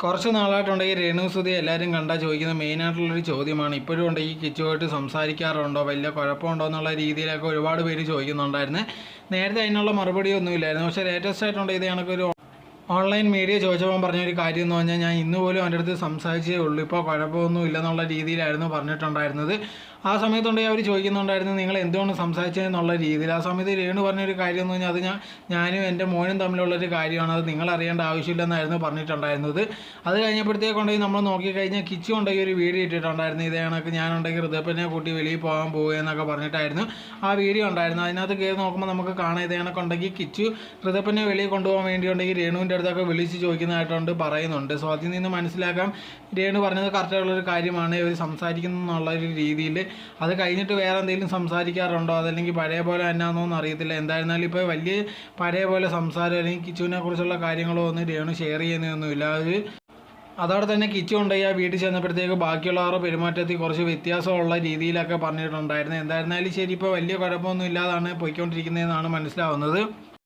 കുറച്ച് നാളായിട്ടുണ്ടെങ്കിൽ രേണു സുധി എല്ലാവരും കണ്ടാൽ ചോദിക്കുന്ന മെയിനായിട്ടുള്ളൊരു ചോദ്യമാണ്. ഇപ്പോഴും ഉണ്ടെങ്കിൽ കിച്ചുവായിട്ട് സംസാരിക്കാറുണ്ടോ, വലിയ കുഴപ്പമുണ്ടോ എന്നുള്ള രീതിയിലൊക്കെ ഒരുപാട് പേര് ചോദിക്കുന്നുണ്ടായിരുന്നു. നേരത്തെ അതിനുള്ള മറുപടിയൊന്നുമില്ലായിരുന്നു. പക്ഷേ ലേറ്റസ്റ്റ് ആയിട്ടുണ്ടെങ്കിൽ ഇത് കണക്കൊരു ഓൺലൈൻ മീഡിയ ചോദിച്ചപ്പോൾ പറഞ്ഞൊരു കാര്യം എന്ന് പറഞ്ഞാൽ, ഞാൻ ഇന്ന് പോലും അവൻ്റെ അടുത്ത് സംസാരിച്ചേ ഉള്ളൂ, ഇപ്പോൾ കുഴപ്പമൊന്നും ഇല്ലെന്നുള്ള രീതിയിലായിരുന്നു പറഞ്ഞിട്ടുണ്ടായിരുന്നത്. ആ സമയത്തുണ്ടെങ്കിൽ അവർ ചോദിക്കുന്നുണ്ടായിരുന്നു നിങ്ങൾ എന്തുകൊണ്ട് സംസാരിച്ചതെന്നുള്ള രീതിയിൽ. ആ സമയത്ത് രേണു പറഞ്ഞൊരു കാര്യം എന്ന് പറഞ്ഞാൽ, അത് ഞാനും എൻ്റെ മോനും തമ്മിലുള്ളൊരു കാര്യമാണ്, അത് നിങ്ങൾ അറിയേണ്ട ആവശ്യമില്ലെന്നായിരുന്നു പറഞ്ഞിട്ടുണ്ടായിരുന്നത്. അത് കഴിഞ്ഞപ്പോഴത്തേക്കുണ്ടെങ്കിൽ നമ്മൾ നോക്കിക്കഴിഞ്ഞാൽ കിച്ചു ഉണ്ടെങ്കിൽ ഒരു വീഡിയോ ഇട്ടിട്ടുണ്ടായിരുന്നു. ഇതേ കണക്ക് ഞാനുണ്ടെങ്കിൽ ഋതപ്പനെ കൂട്ടി വെളിയിൽ പോകാൻ പോവുകയെന്നൊക്കെ പറഞ്ഞിട്ടായിരുന്നു ആ വീഡിയോ ഉണ്ടായിരുന്നു. അതിനകത്ത് കയറി നോക്കുമ്പോൾ നമുക്ക് കാണാം ഇതേ കണക്കുണ്ടെങ്കിൽ കിച്ചു ഋതപ്പനെ വെളിയിൽ കൊണ്ടുപോകാൻ വേണ്ടിയുണ്ടെങ്കിൽ രേണുവിൻ്റെ അടുത്തൊക്കെ വിളിച്ച് ചോദിക്കുന്നതായിട്ടുണ്ട് പറയുന്നുണ്ട്. സോ അതിൽ നിന്ന് മനസ്സിലാക്കാം രേണു പറഞ്ഞത് കറക്റ്റായിട്ടുള്ളൊരു കാര്യമാണ്, ഇവർ സംസാരിക്കുന്നു എന്നുള്ളൊരു രീതിയിൽ. അത് കഴിഞ്ഞിട്ട് വേറെ എന്തെങ്കിലും സംസാരിക്കാറുണ്ടോ, അതല്ലെങ്കിൽ പഴയ പോലെ എന്നാന്നോന്ന് അറിയത്തില്ല. എന്തായിരുന്നാലും ഇപ്പോൾ വലിയ പഴയ പോലെ സംസാരം അല്ലെങ്കിൽ കിച്ചുവിനെ കുറിച്ചുള്ള കാര്യങ്ങളോ ഒന്നും രേണു ഷെയർ ചെയ്യുന്നതൊന്നുമില്ല. അതോടെ തന്നെ കിച്ചു ഉണ്ടെങ്കിൽ ആ വീട്ടിൽ ചെന്നപ്പോഴത്തേക്ക് ബാക്കിയുള്ളവരുടെ പെരുമാറ്റത്തിൽ കുറച്ച് വ്യത്യാസമുള്ള രീതിയിലൊക്കെ പറഞ്ഞിട്ടുണ്ടായിരുന്നു. എന്തായിരുന്നാലും ശരി, ഇപ്പോൾ വലിയ കുഴപ്പമൊന്നും ഇല്ലാതാണ് പോയിക്കൊണ്ടിരിക്കുന്നതെന്നാണ് മനസ്സിലാവുന്നത്.